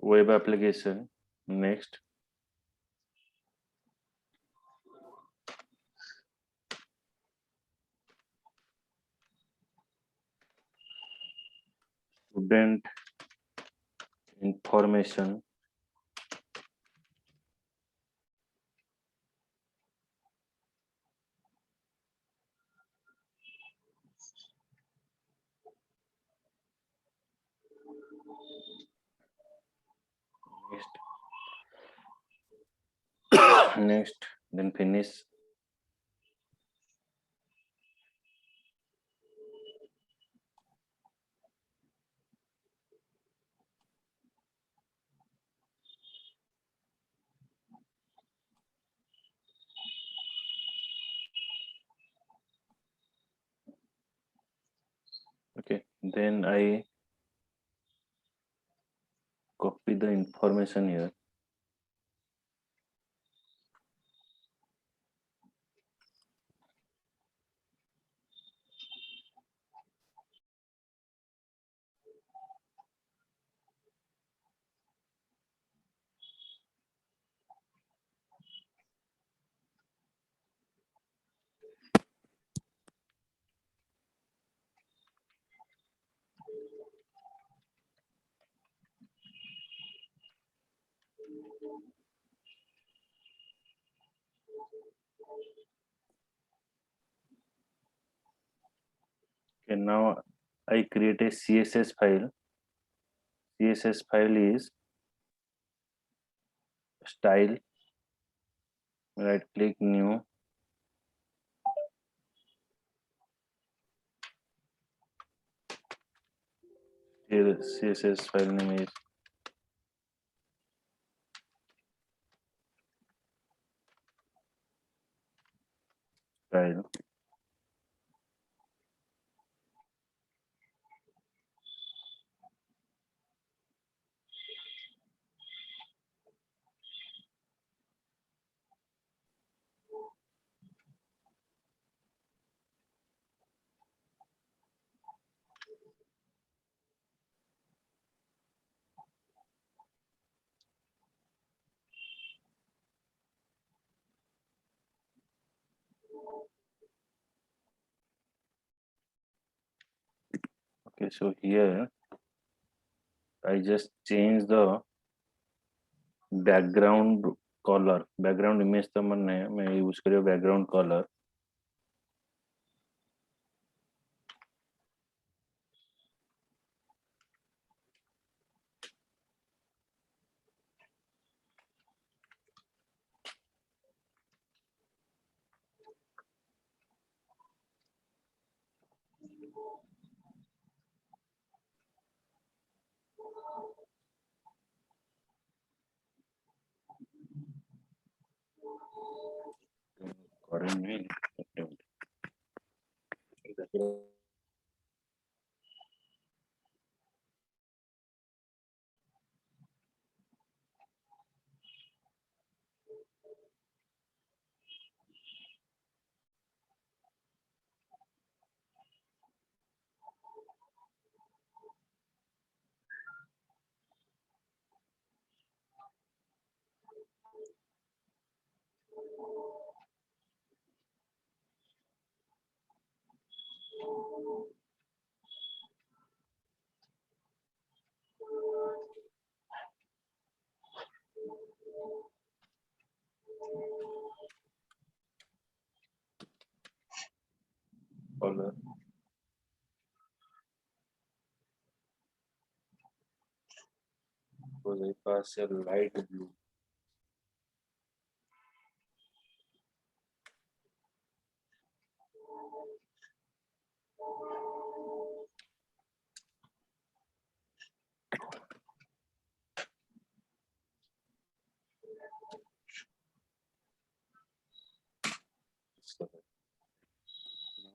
web application. Next, student information. Next, then finish. Okay, then I copy the information here. Okay, now I create a CSS file. CSS file is style. Right click, new. Here CSS file name is style. Okay, so here I just change the background color. Background image तो मैं use करियो background color. Color. Because I pass a light blue.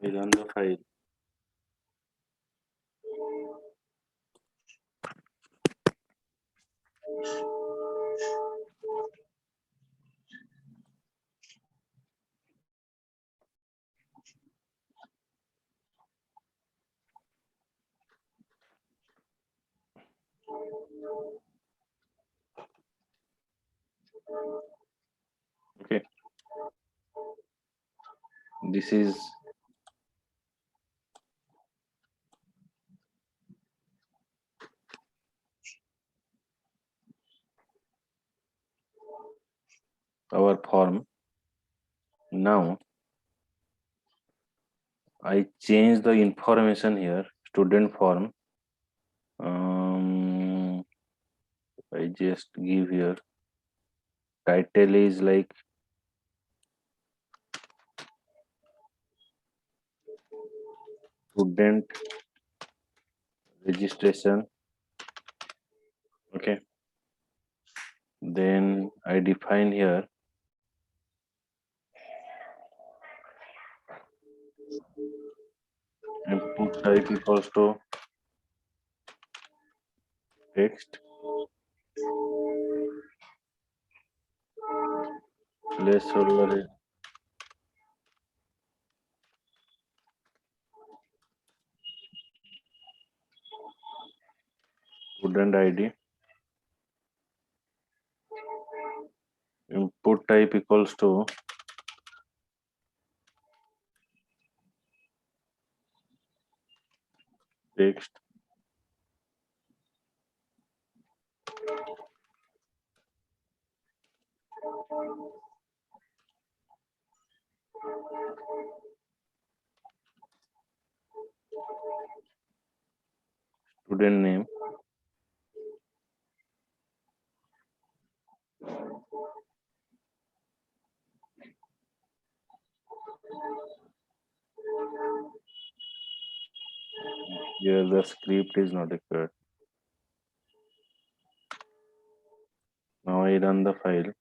We run the file. this is our form. Now I change the information here, student form. I just give here title is like student registration. Okay, then I define here input type equals to text, placeholder is student ID, input type equals to text, student name, here the script is not required. Now I run the file.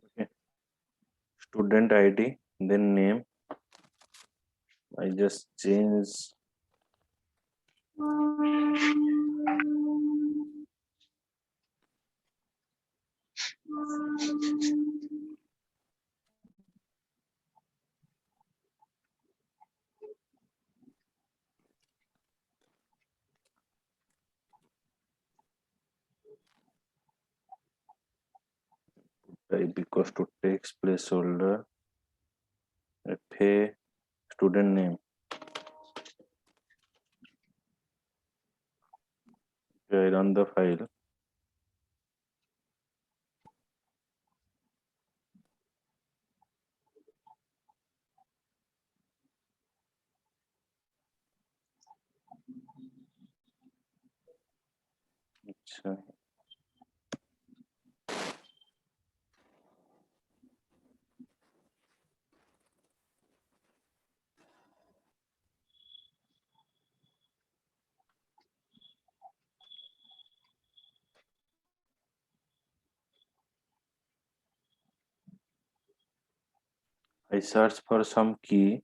Okay, student ID, then name. I just change type equals to text, placeholder, FA, student name. Okay, I run the file. अच्छा, I search for some key.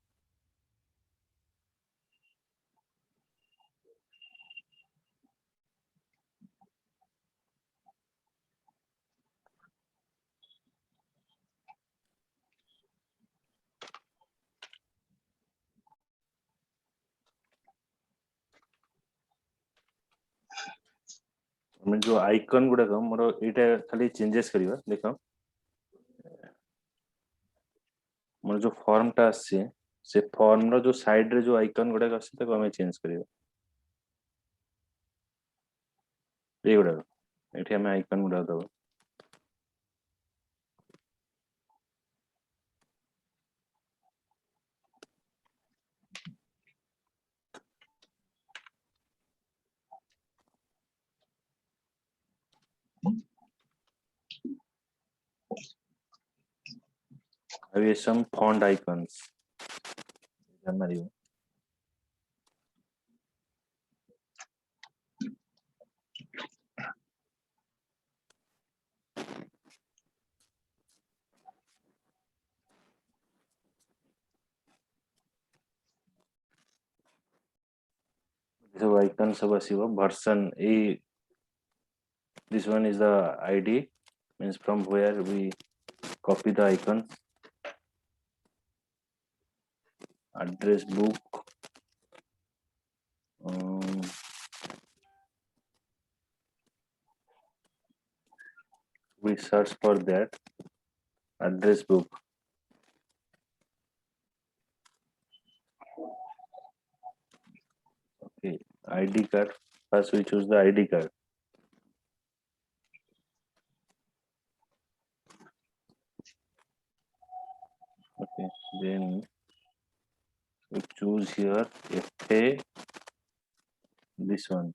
जो icon गुड़ाक मोर यहाँ खाली changes करवा देख मोर जो form टा से form रो जो साइड रे जो आइकन गुड़ाक आम चेंज करवा ये गुड़ाक ये आम आइकन गुड़ाक दबा I have some font icons. So icon सब आसीबो version A. This one is the ID, means from where we copy the icon. Address book. We search for that address book. Okay, ID card. First we choose the ID card. Okay, then we choose here FA. This one.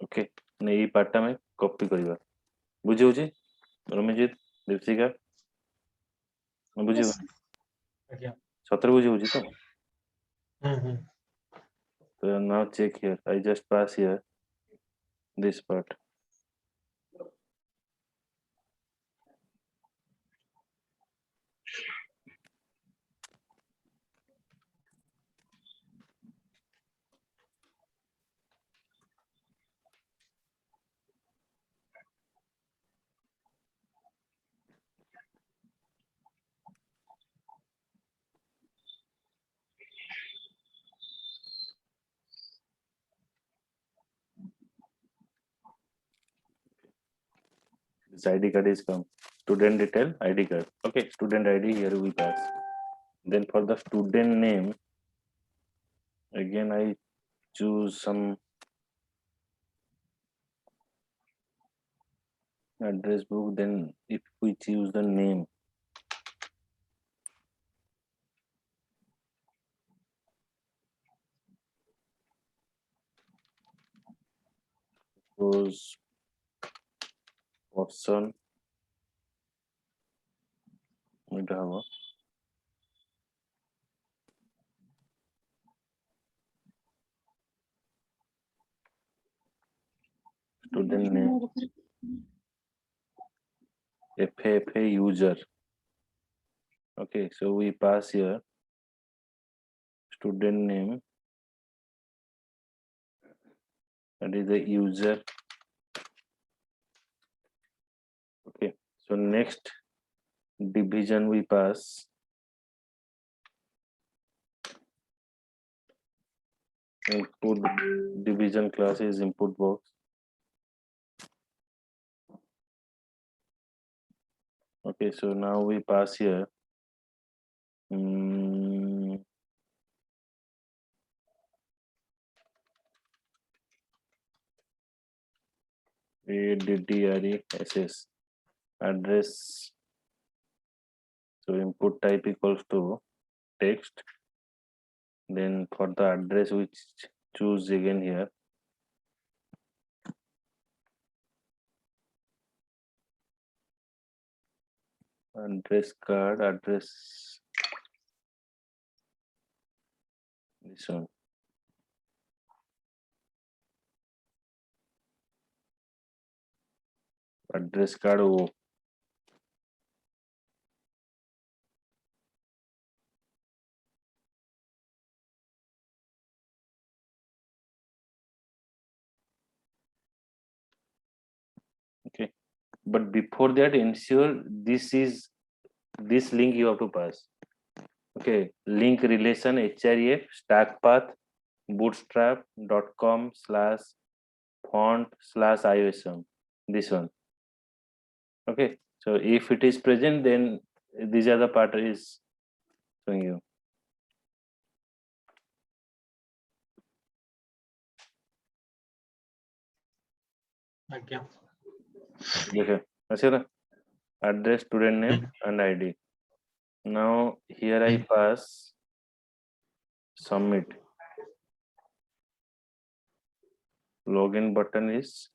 Okay, ने ये part में copy करिवा बुझे बुझे रमेशजीत दीप्सिका बुझे Yes. Okay. सतर बुझे बुझे तो Mm-hmm. so now check here. I just pass here this part. This ID card is come. Student detail ID card. Okay, student ID here we pass. Then for the student name, again I choose some address book. Then if we choose the name, suppose person, it have a student name, FA user. Okay, so we pass here student name, that is the user. Okay, so next division we pass input division class is input box. Okay, so now we pass here address address. So input type equals to text. Then for the address we choose again here address card address, this one address card O. but before that, ensure this link you have to pass. Okay, link relation href stack path bootstrap.com/font/iosm, this one. Okay, so if it is present, then these are the part is showing you. Okay. Okay, Asira, address, student name and id. Now here I pass submit. Login button is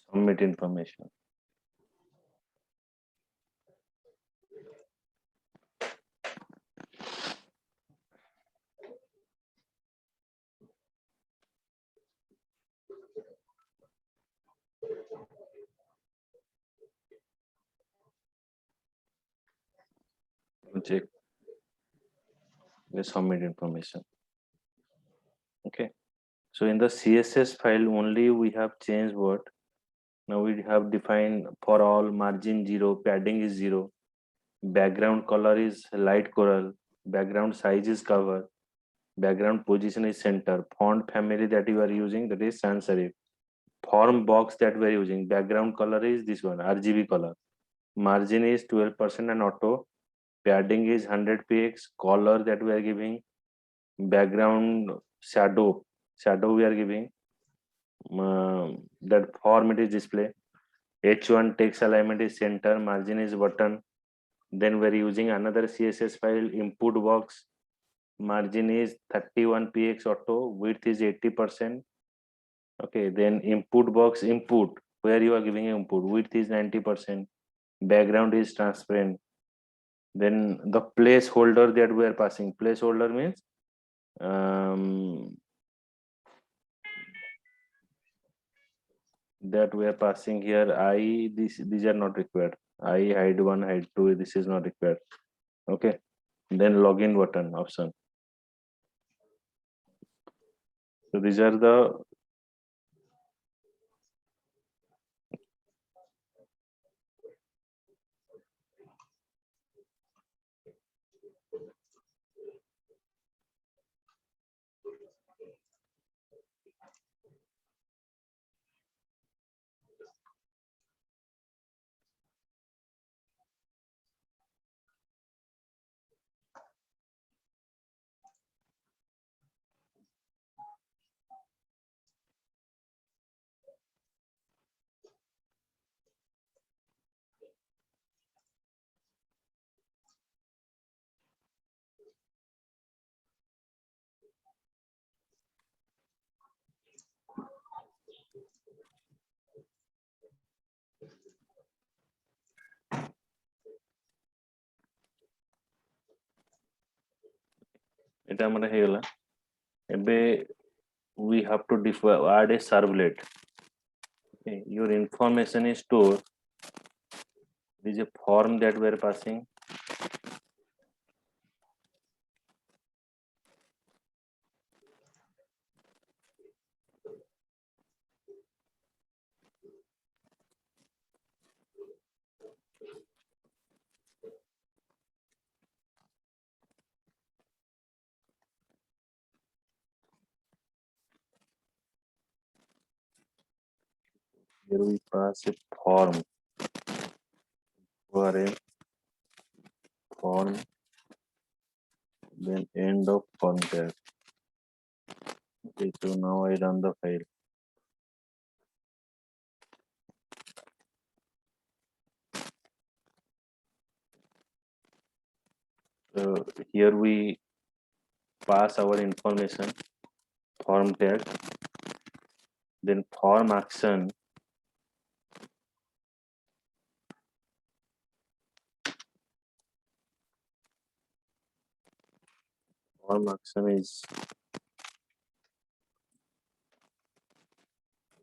submit information. Check the submit information. Okay, so in the CSS file only we have changed what. Now we have defined for all margin 0, padding is 0, background color is light coral, background size is cover, background position is center, font family that you are using, that is sans serif, form box that we are using, background color is this one, RGB color, margin is 12% and auto, padding is 100 px, color that we are giving, background shadow we are giving, that form it is display, h1 text alignment is center, margin is button. Then we're using another CSS file, input box, margin is 31 px auto, width is 80%. Okay, then input box input, where you are giving input, width is 90%, background is transparent. Then the placeholder that we are passing, placeholder means that we are passing here these are not required, hide 1 hide 2, this is not required. Okay, then login button option. So these are the এটা আমরা ହେଇଗଲା ଏବେ we have to add a servlet. Okay, your information is stored. There is a form that we are passing. Here we pass a form for a form, then end of form tag. Okay, so now I run the file. So here we pass our information, form tag, then form action, form action is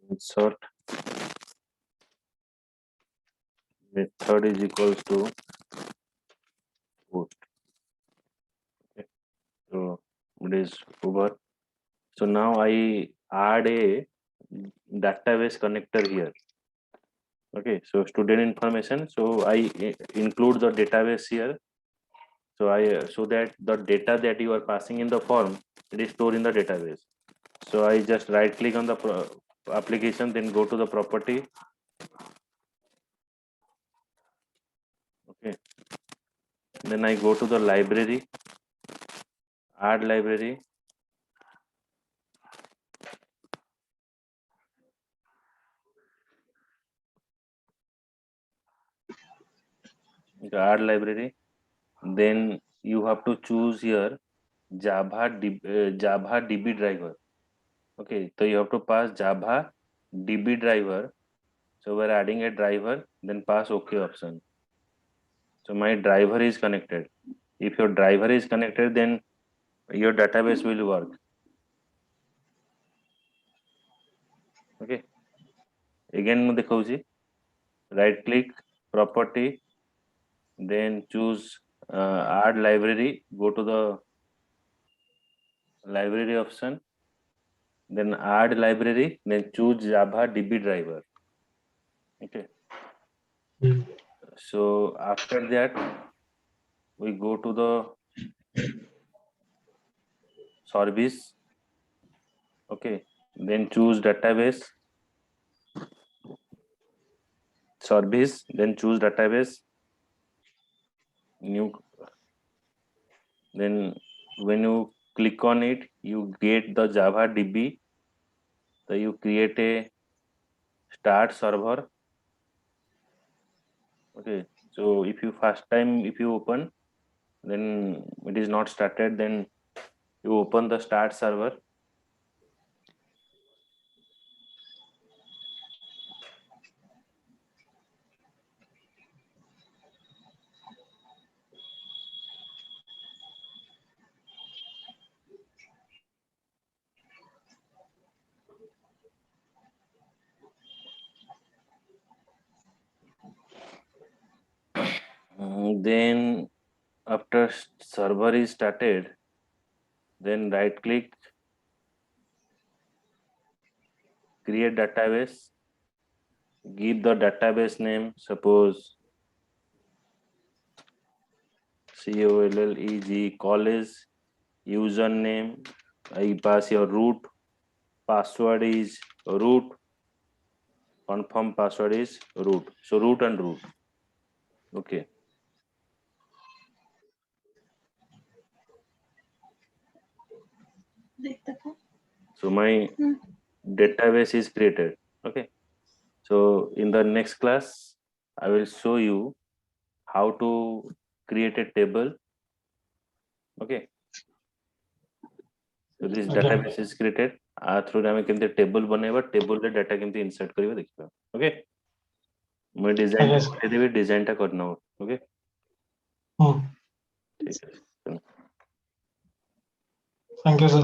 insert method is equals to post. Okay, so it is over. So now I add a database connector here. Okay, so student information. So I include the database here. So so that the data that you are passing in the form, it is stored in the database. So I just right click on the application, then go to the property. Okay, then I go to the library, add library. Add library, then you have to choose here Java DB driver. Okay, so you have to pass Java DB driver. So we're adding a driver, then pass OK option. So my driver is connected. If your driver is connected, then your database will work. Okay. Again, ମୁଁ ଦେଖଉଛି, right click, property, then choose add library, go to the library option, then add library, then choose Java DB driver. Okay. So after that, we go to the service. Okay, then choose database, service, then choose database, new. Then when you click on it, you get the Java DB. So you create a start server. Okay, so if you first time if you open, then it is not started, then you open the start server. Then after server is started, then right click, create database, give the database name, suppose COLLEG college, username, I pass your root, password is root, confirm password is root. So root and root. Okay. So my database is created. Okay. So in the next class, I will show you how to create a table. Okay. So this database is created. Through ଆମେ କେମିତି table ବନେଇବା, table ରେ data କେମିତି insert କରିବା ଦେଖିବା. Okay. मैं design ପଠେଇଦେବି, design ଟା କରିନବ. Okay. Thank you, sir.